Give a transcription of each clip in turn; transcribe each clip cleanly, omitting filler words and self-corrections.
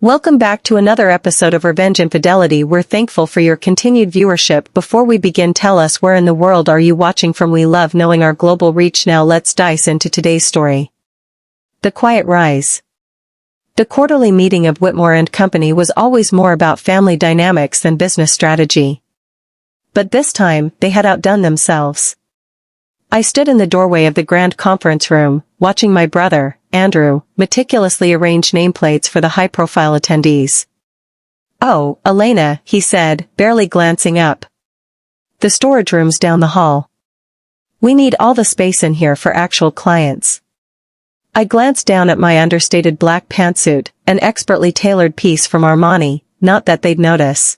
Welcome back to another episode of Revenge Infidelity. We're thankful for your continued viewership. Before we begin, tell us where in the world are you watching from? We love knowing our global reach. Now let's dive into today's story. The Quiet Rise. The quarterly meeting of Whitmore and Company was always more about family dynamics than business strategy. But this time, they had outdone themselves. I stood in the doorway of the grand conference room, watching my brother, Andrew, meticulously arrange nameplates for the high-profile attendees. "Oh, Elena," he said, barely glancing up. "The storage room's down the hall. We need all the space in here for actual clients." I glanced down at my understated black pantsuit, an expertly tailored piece from Armani, not that they'd notice.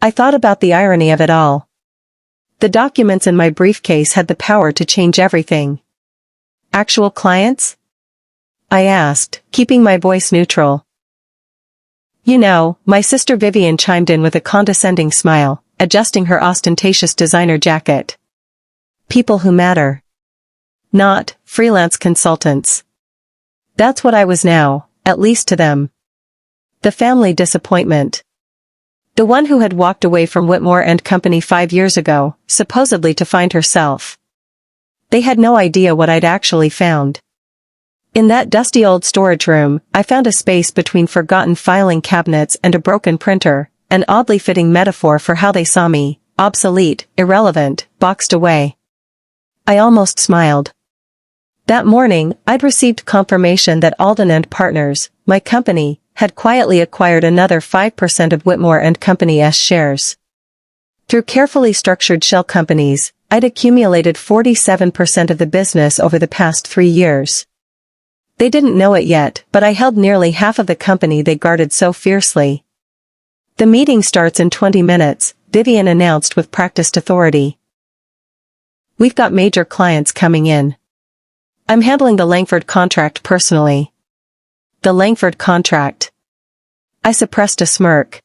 I thought about the irony of it all. The documents in my briefcase had the power to change everything. Actual clients? I asked, keeping my voice neutral. "You know," my sister Vivian chimed in with a condescending smile, adjusting her ostentatious designer jacket. "People who matter. Not freelance consultants." That's what I was now, at least to them. The family disappointment. The one who had walked away from Whitmore and Company 5 years ago, supposedly to find herself. They had no idea what I'd actually found. In that dusty old storage room, I found a space between forgotten filing cabinets and a broken printer, an oddly fitting metaphor for how they saw me, obsolete, irrelevant, boxed away. I almost smiled. That morning, I'd received confirmation that Alden and Partners, my company, had quietly acquired another 5% of Whitmore and Company's shares. Through carefully structured shell companies, I'd accumulated 47% of the business over the past 3 years. They didn't know it yet, but I held nearly half of the company they guarded so fiercely. "The meeting starts in 20 minutes, Vivian announced with practiced authority. "We've got major clients coming in. I'm handling the Langford contract personally." The Langford contract. I suppressed a smirk.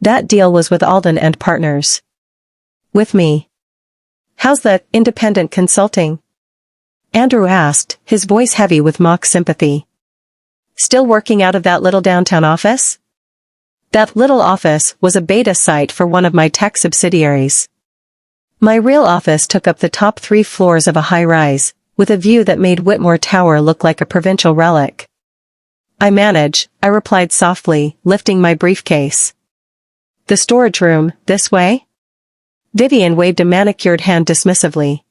That deal was with Alden and Partners. With me. "How's the independent consulting?" Andrew asked, his voice heavy with mock sympathy. "Still working out of that little downtown office?" That little office was a beta site for one of my tech subsidiaries. My real office took up the top 3 floors of a high-rise, with a view that made Whitmore Tower look like a provincial relic. "I manage," I replied softly, lifting my briefcase. "The storage room, this way?" Vivian waved a manicured hand dismissively.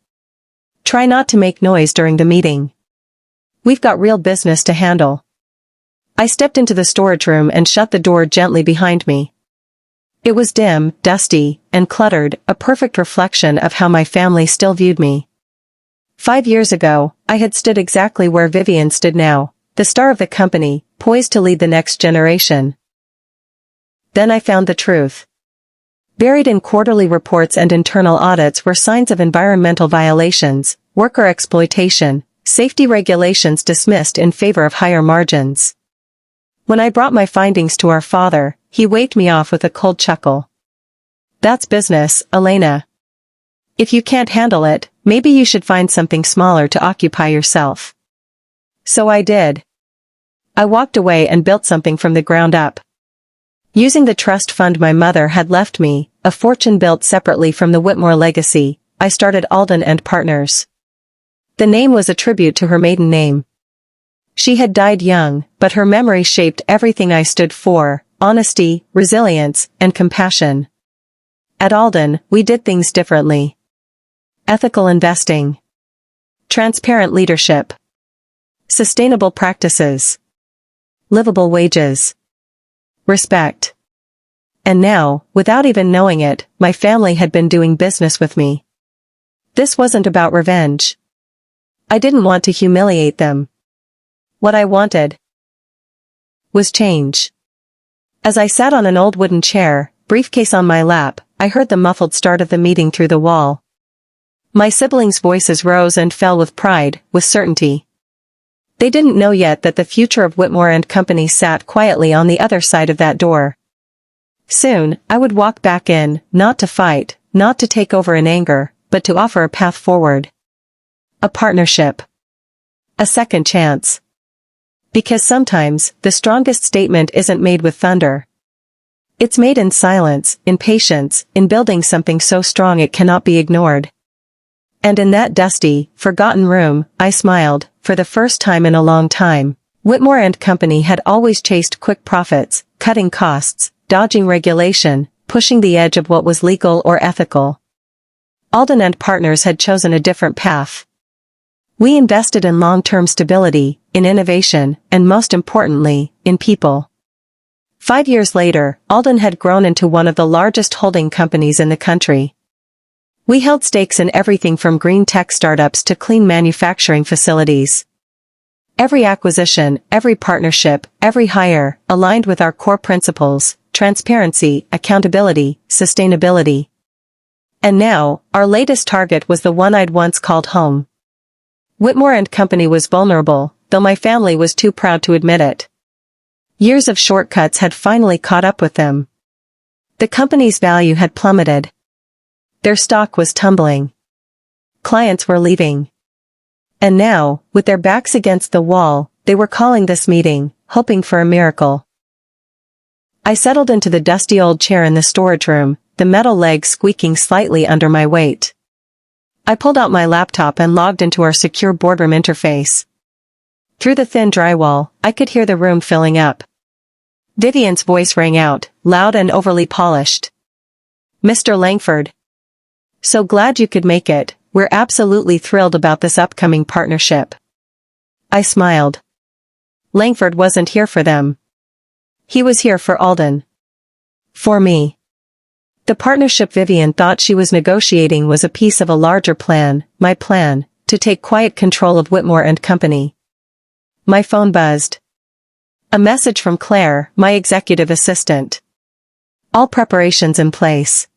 "Try not to make noise during the meeting. We've got real business to handle." I stepped into the storage room and shut the door gently behind me. It was dim, dusty, and cluttered, a perfect reflection of how my family still viewed me. 5 years ago, I had stood exactly where Vivian stood now, the star of the company, poised to lead the next generation. Then I found the truth. Buried in quarterly reports and internal audits were signs of environmental violations, worker exploitation, safety regulations dismissed in favor of higher margins. When I brought my findings to our father, he waved me off with a cold chuckle. "That's business, Elena. If you can't handle it, maybe you should find something smaller to occupy yourself." So I did. I walked away and built something from the ground up. Using the trust fund my mother had left me, a fortune built separately from the Whitmore legacy, I started Alden and Partners. The name was a tribute to her maiden name. She had died young, but her memory shaped everything I stood for: honesty, resilience, and compassion. At Alden, we did things differently. Ethical investing. Transparent leadership. Sustainable practices. Livable wages. Respect. And now, without even knowing it, my family had been doing business with me. This wasn't about revenge. I didn't want to humiliate them. What I wanted was change. As I sat on an old wooden chair, briefcase on my lap, I heard the muffled start of the meeting through the wall. My siblings' voices rose and fell with pride, with certainty. They didn't know yet that the future of Whitmore and Company sat quietly on the other side of that door. Soon, I would walk back in, not to fight, not to take over in anger, but to offer a path forward. A partnership. A second chance. Because sometimes, the strongest statement isn't made with thunder. It's made in silence, in patience, in building something so strong it cannot be ignored. And in that dusty, forgotten room, I smiled, for the first time in a long time. Whitmore and Company had always chased quick profits, cutting costs, dodging regulation, pushing the edge of what was legal or ethical. Alden and Partners had chosen a different path. We invested in long-term stability, in innovation, and most importantly, in people. 5 years later, Alden had grown into one of the largest holding companies in the country. We held stakes in everything from green tech startups to clean manufacturing facilities. Every acquisition, every partnership, every hire, aligned with our core principles: transparency, accountability, sustainability. And now, our latest target was the one I'd once called home. Whitmore and Company was vulnerable, though my family was too proud to admit it. Years of shortcuts had finally caught up with them. The company's value had plummeted. Their stock was tumbling. Clients were leaving. And now, with their backs against the wall, they were calling this meeting, hoping for a miracle. I settled into the dusty old chair in the storage room, the metal leg squeaking slightly under my weight. I pulled out my laptop and logged into our secure boardroom interface. Through the thin drywall, I could hear the room filling up. Vivian's voice rang out, loud and overly polished. "Mr. Langford. So glad you could make it. We're absolutely thrilled about this upcoming partnership." I smiled. Langford wasn't here for them. He was here for Alden. For me. The partnership Vivian thought she was negotiating was a piece of a larger plan, my plan, to take quiet control of Whitmore and Company. My phone buzzed. A message from Claire, my executive assistant. All preparations in place.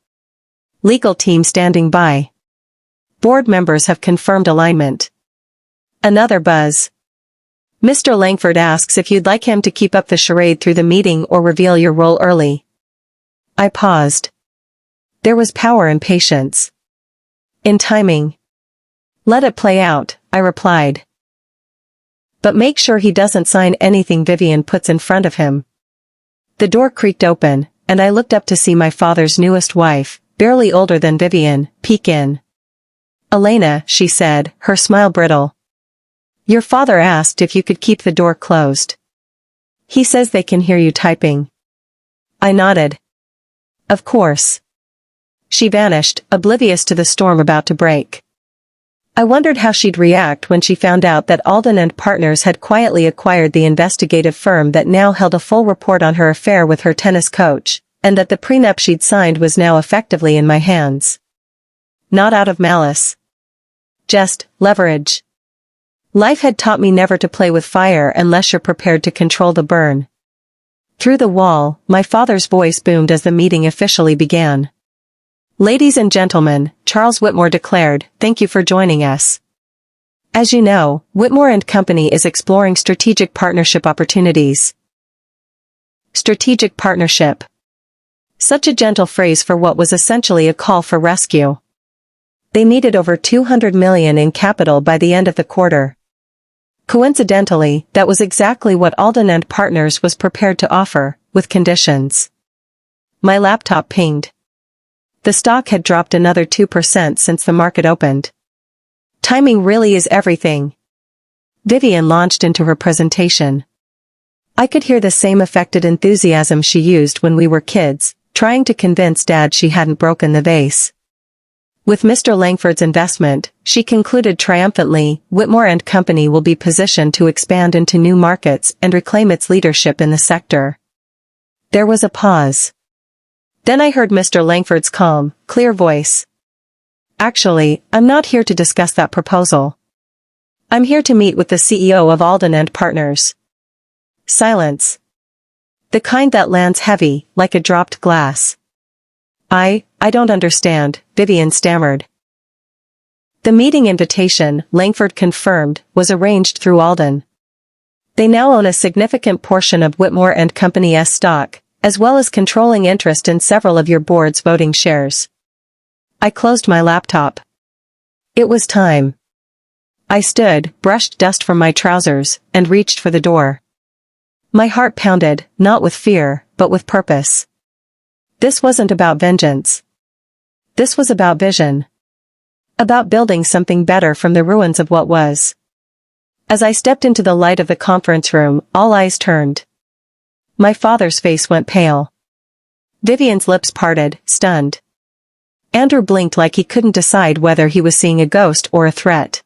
Legal team standing by. Board members have confirmed alignment. Another buzz. "Mr. Langford asks if you'd like him to keep up the charade through the meeting or reveal your role early." I paused. There was power in patience. In timing. "Let it play out," I replied. "But make sure he doesn't sign anything Vivian puts in front of him." The door creaked open, and I looked up to see my father's newest wife, barely older than Vivian, peek in. "Elena," she said, her smile brittle. "Your father asked if you could keep the door closed. He says they can hear you typing." I nodded. "Of course." She vanished, oblivious to the storm about to break. I wondered how she'd react when she found out that Alden and Partners had quietly acquired the investigative firm that now held a full report on her affair with her tennis coach, and that the prenup she'd signed was now effectively in my hands. Not out of malice. Just leverage. Life had taught me never to play with fire unless you're prepared to control the burn. Through the wall, my father's voice boomed as the meeting officially began. "Ladies and gentlemen," Charles Whitmore declared, "thank you for joining us. As you know, Whitmore and Company is exploring strategic partnership opportunities." Strategic partnership. Such a gentle phrase for what was essentially a call for rescue. They needed over $200 million in capital by the end of the quarter. Coincidentally, that was exactly what Alden and Partners was prepared to offer, with conditions. My laptop pinged. The stock had dropped another 2% since the market opened. Timing really is everything. Vivian launched into her presentation. I could hear the same affected enthusiasm she used when we were kids, trying to convince Dad she hadn't broken the vase. With Mr. Langford's investment, she concluded triumphantly, Whitmore and Company will be positioned to expand into new markets and reclaim its leadership in the sector. There was a pause. Then I heard Mr. Langford's calm, clear voice. "Actually, I'm not here to discuss that proposal. I'm here to meet with the CEO of Alden and Partners." Silence. The kind that lands heavy, like a dropped glass. I don't understand," Vivian stammered. The meeting invitation, Langford confirmed, was arranged through Alden. They now own a significant portion of Whitmore and Company's stock, as well as controlling interest in several of your board's voting shares. I closed my laptop. It was time. I stood, brushed dust from my trousers, and reached for the door. My heart pounded, not with fear, but with purpose. This wasn't about vengeance. This was about vision. About building something better from the ruins of what was. As I stepped into the light of the conference room, all eyes turned. My father's face went pale. Vivian's lips parted, stunned. Andrew blinked like he couldn't decide whether he was seeing a ghost or a threat.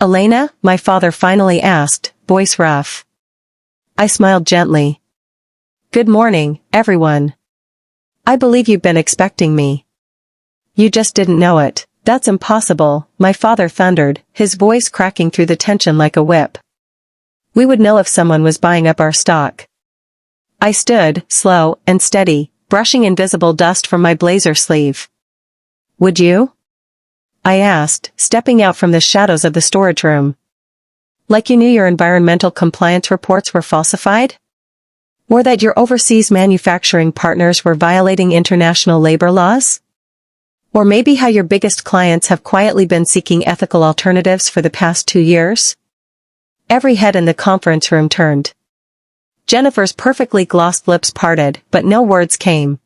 "Elena?" my father finally asked, voice rough. I smiled gently. "Good morning, everyone. I believe you've been expecting me. You just didn't know it." "That's impossible," my father thundered, his voice cracking through the tension like a whip. "We would know if someone was buying up our stock." I stood, slow and steady, brushing invisible dust from my blazer sleeve. "Would you?" I asked, stepping out from the shadows of the storage room. "Like you knew your environmental compliance reports were falsified? Or that your overseas manufacturing partners were violating international labor laws? Or maybe how your biggest clients have quietly been seeking ethical alternatives for the past 2 years?" Every head in the conference room turned. Jennifer's perfectly glossed lips parted, but no words came.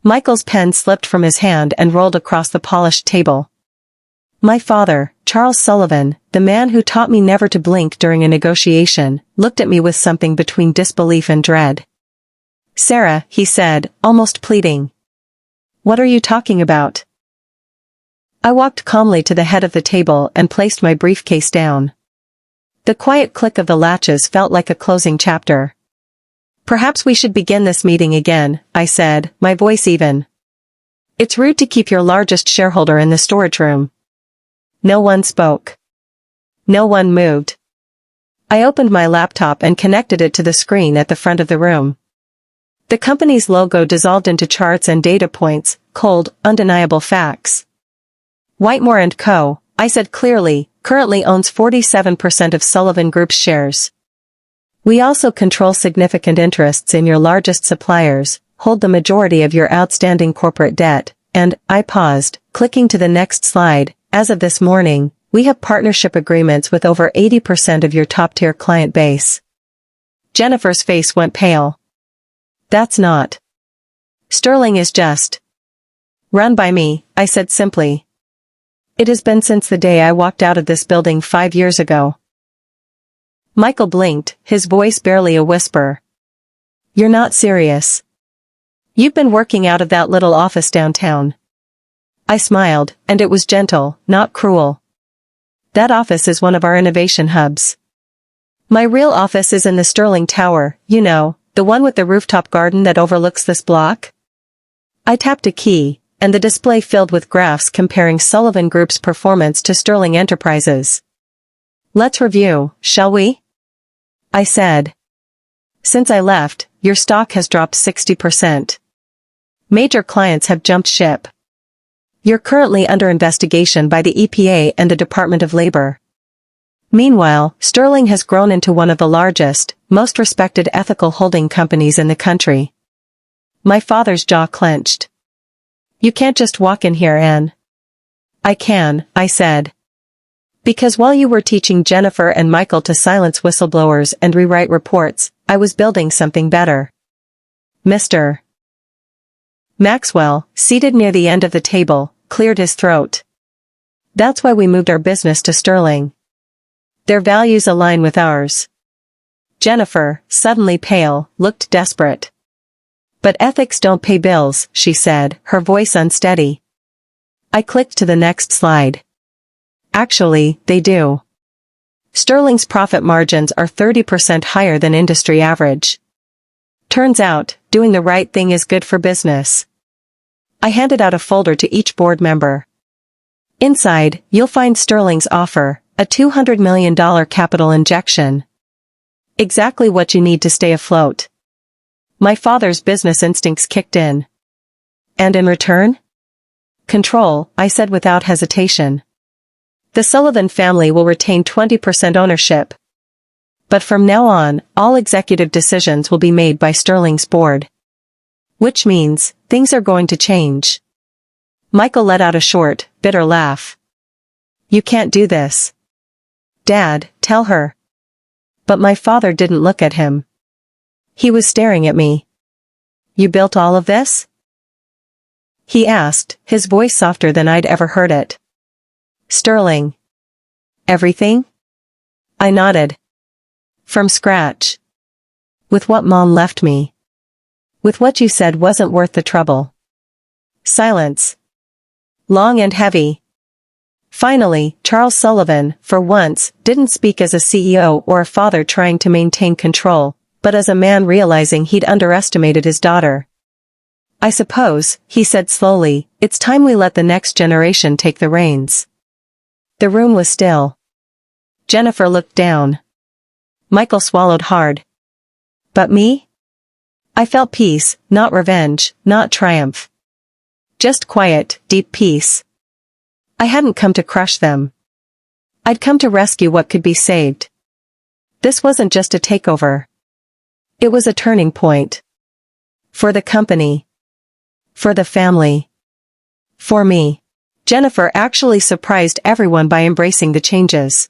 Michael's pen slipped from his hand and rolled across the polished table. My father, Charles Sullivan, the man who taught me never to blink during a negotiation, looked at me with something between disbelief and dread. "Sarah," he said, almost pleading. "What are you talking about?" I walked calmly to the head of the table and placed my briefcase down. The quiet click of the latches felt like a closing chapter. "Perhaps we should begin this meeting again," I said, my voice even. "It's rude to keep your largest shareholder in the storage room." No one spoke. No one moved. I opened my laptop and connected it to the screen at the front of the room. The company's logo dissolved into charts and data points, cold, undeniable facts. "Whitemore & Co., I said clearly, currently owns 47% of Sullivan Group's shares. We also control significant interests in your largest suppliers, hold the majority of your outstanding corporate debt, and," I paused, clicking to the next slide, "as of this morning, we have partnership agreements with over 80% of your top-tier client base." Jennifer's face went pale. "That's not. Sterling is just run by me," I said simply. "It has been since the day I walked out of this building 5 years ago." Michael blinked, his voice barely a whisper. "You're not serious. You've been working out of that little office downtown." I smiled, and it was gentle, not cruel. "That office is one of our innovation hubs. My real office is in the Sterling Tower, you know, the one with the rooftop garden that overlooks this block." I tapped a key, and the display filled with graphs comparing Sullivan Group's performance to Sterling Enterprises. "Let's review, shall we?" I said. "Since I left, your stock has dropped 60%. Major clients have jumped ship. You're currently under investigation by the EPA and the Department of Labor. Meanwhile, Sterling has grown into one of the largest, most respected ethical holding companies in the country." My father's jaw clenched. "You can't just walk in here and—" "I can," I said. "Because while you were teaching Jennifer and Michael to silence whistleblowers and rewrite reports, I was building something better." Mr. Maxwell, seated near the end of the table, cleared his throat. "That's why we moved our business to Sterling. Their values align with ours." Jennifer, suddenly pale, looked desperate. "But ethics don't pay bills," she said, her voice unsteady. I clicked to the next slide. "Actually, they do. Sterling's profit margins are 30% higher than industry average. Turns out, doing the right thing is good for business." I handed out a folder to each board member. Inside, you'll find Sterling's offer, a $200 million capital injection. Exactly what you need to stay afloat. My father's business instincts kicked in. "And in return?" "Control," I said without hesitation. "The Sullivan family will retain 20% ownership. But from now on, all executive decisions will be made by Sterling's board. Which means, things are going to change." Michael let out a short, bitter laugh. "You can't do this." "Dad, tell her." But my father didn't look at him. He was staring at me. You built all of this? He asked, his voice softer than I'd ever heard it. Sterling. Everything? I nodded. From scratch. With what Mom left me. With what you said wasn't worth the trouble. Silence. Long and heavy. Finally, Charles Sullivan, for once, didn't speak as a CEO or a father trying to maintain control, but as a man realizing he'd underestimated his daughter. I suppose, he said slowly, it's time we let the next generation take the reins. The room was still. Jennifer looked down. Michael swallowed hard. But me? I felt peace, not revenge, not triumph. Just quiet, deep peace. I hadn't come to crush them. I'd come to rescue what could be saved. This wasn't just a takeover. It was a turning point. For the company. For the family. For me. Jennifer actually surprised everyone by embracing the changes.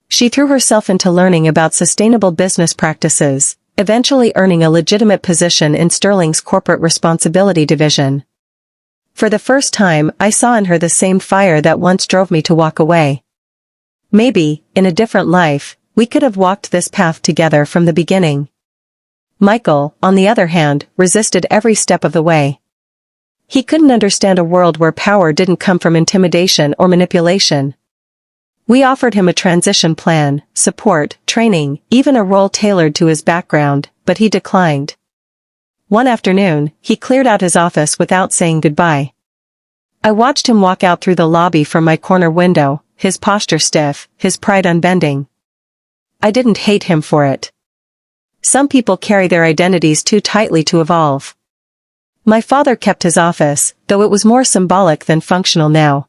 She threw herself into learning about sustainable business practices, eventually earning a legitimate position in Sterling's corporate responsibility division. For the first time, I saw in her the same fire that once drove me to walk away. Maybe, in a different life, we could have walked this path together from the beginning. Michael, on the other hand, resisted every step of the way. He couldn't understand a world where power didn't come from intimidation or manipulation. We offered him a transition plan, support, training, even a role tailored to his background, but he declined. One afternoon, he cleared out his office without saying goodbye. I watched him walk out through the lobby from my corner window, his posture stiff, his pride unbending. I didn't hate him for it. Some people carry their identities too tightly to evolve. My father kept his office, though it was more symbolic than functional now.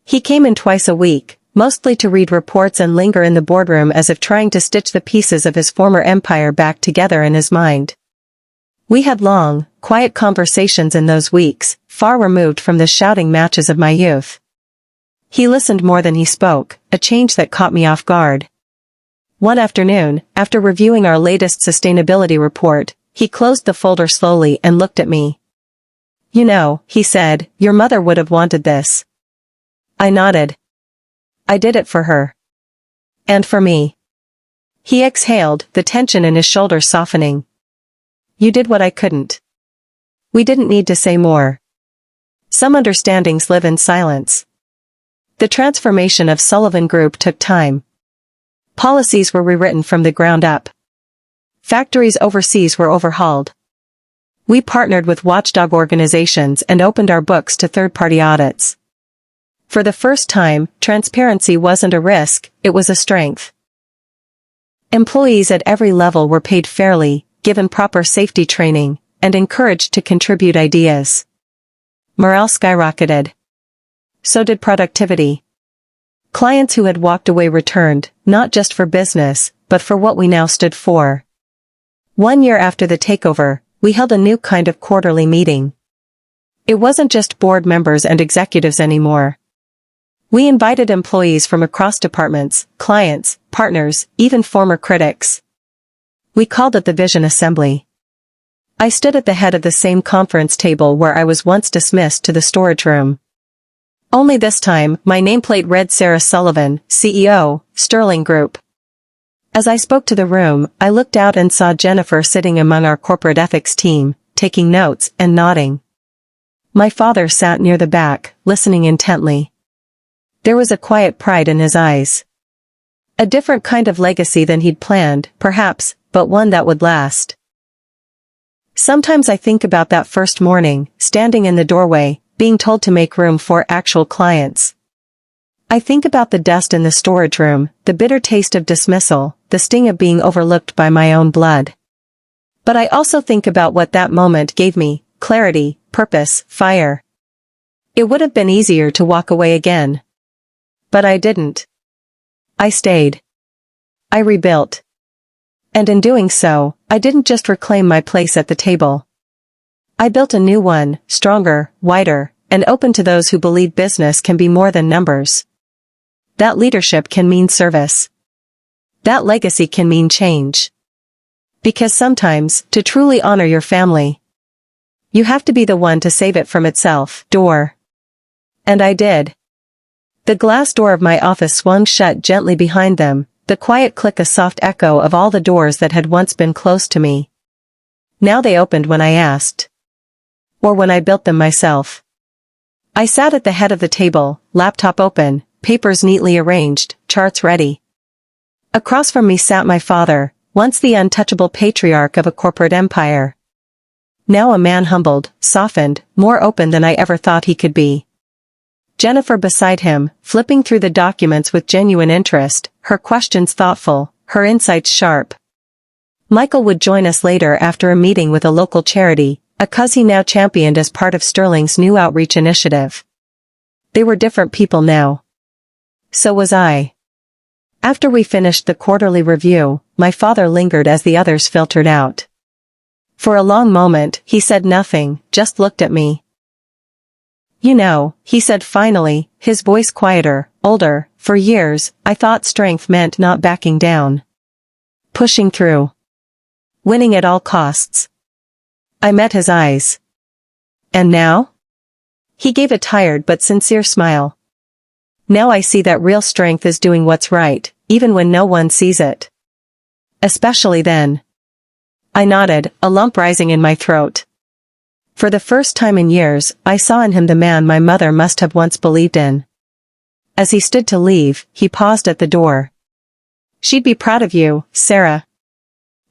He came in twice a week, mostly to read reports and linger in the boardroom as if trying to stitch the pieces of his former empire back together in his mind. We had long, quiet conversations in those weeks, far removed from the shouting matches of my youth. He listened more than he spoke, a change that caught me off guard. One afternoon, after reviewing our latest sustainability report, he closed the folder slowly and looked at me. You know, he said, your mother would have wanted this. I nodded. I did it for her. And for me. He exhaled, the tension in his shoulders softening. You did what I couldn't. We didn't need to say more. Some understandings live in silence. The transformation of Sullivan Group took time. Policies were rewritten from the ground up. Factories overseas were overhauled. We partnered with watchdog organizations and opened our books to third-party audits. For the first time, transparency wasn't a risk, it was a strength. Employees at every level were paid fairly, given proper safety training, and encouraged to contribute ideas. Morale skyrocketed. So did productivity. Clients who had walked away returned, not just for business, but for what we now stood for. 1 year after the takeover, we held a new kind of quarterly meeting. It wasn't just board members and executives anymore. We invited employees from across departments, clients, partners, even former critics. We called it the Vision Assembly. I stood at the head of the same conference table where I was once dismissed to the storage room. Only this time, my nameplate read Sarah Sullivan, CEO, Sterling Group. As I spoke to the room, I looked out and saw Jennifer sitting among our corporate ethics team, taking notes and nodding. My father sat near the back, listening intently. There was a quiet pride in his eyes. A different kind of legacy than he'd planned, perhaps, but one that would last. Sometimes I think about that first morning, standing in the doorway, being told to make room for actual clients. I think about the dust in the storage room, the bitter taste of dismissal, the sting of being overlooked by my own blood. But I also think about what that moment gave me: clarity, purpose, fire. It would have been easier to walk away again. But I didn't. I stayed. I rebuilt. And in doing so, I didn't just reclaim my place at the table. I built a new one, stronger, wider, and open to those who believe business can be more than numbers. That leadership can mean service. That legacy can mean change. Because sometimes, to truly honor your family, you have to be the one to save it from itself. Door. And I did. The glass door of my office swung shut gently behind them, the quiet click a soft echo of all the doors that had once been closed to me. Now they opened when I asked. Or when I built them myself. I sat at the head of the table, laptop open, papers neatly arranged, charts ready. Across from me sat my father, once the untouchable patriarch of a corporate empire. Now a man humbled, softened, more open than I ever thought he could be. Jennifer beside him, flipping through the documents with genuine interest, her questions thoughtful, her insights sharp. Michael would join us later after a meeting with a local charity, a cause he now championed as part of Sterling's new outreach initiative. They were different people now. So was I. After we finished the quarterly review, my father lingered as the others filtered out. For a long moment, he said nothing, just looked at me. You know, he said finally, his voice quieter, older. For years, I thought strength meant not backing down. Pushing through. Winning at all costs. I met his eyes. And now? He gave a tired but sincere smile. Now I see that real strength is doing what's right, even when no one sees it. Especially then. I nodded, a lump rising in my throat. For the first time in years, I saw in him the man my mother must have once believed in. As he stood to leave, he paused at the door. She'd be proud of you, Sarah.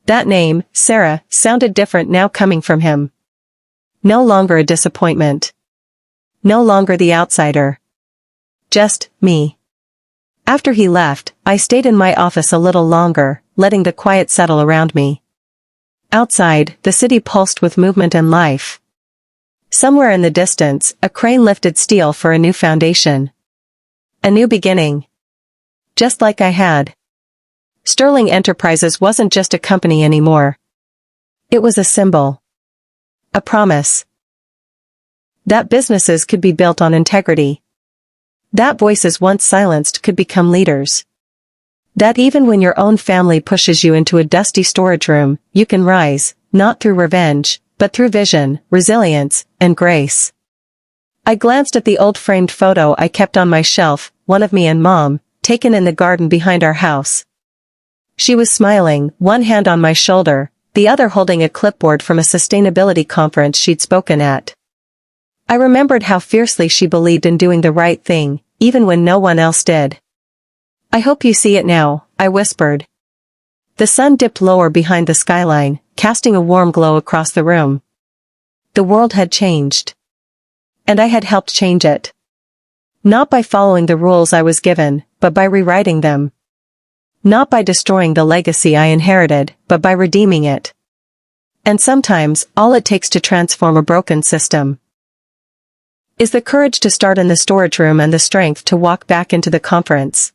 That name, Sarah, sounded different now coming from him. No longer a disappointment. No longer the outsider. Just, me. After he left, I stayed in my office a little longer, letting the quiet settle around me. Outside, the city pulsed with movement and life. Somewhere in the distance, a crane lifted steel for a new foundation. A new beginning. Just like I had. Sterling Enterprises wasn't just a company anymore. It was a symbol. A promise. That businesses could be built on integrity. That voices once silenced could become leaders. That even when your own family pushes you into a dusty storage room, you can rise, not through revenge, but through vision, resilience, and grace. I glanced at the old framed photo I kept on my shelf, one of me and Mom, taken in the garden behind our house. She was smiling, one hand on my shoulder, the other holding a clipboard from a sustainability conference she'd spoken at. I remembered how fiercely she believed in doing the right thing, even when no one else did. I hope you see it now, I whispered. The sun dipped lower behind the skyline, casting a warm glow across the room. The world had changed. And I had helped change it. Not by following the rules I was given, but by rewriting them. Not by destroying the legacy I inherited, but by redeeming it. And sometimes, all it takes to transform a broken system is the courage to start in the storage room and the strength to walk back into the conference.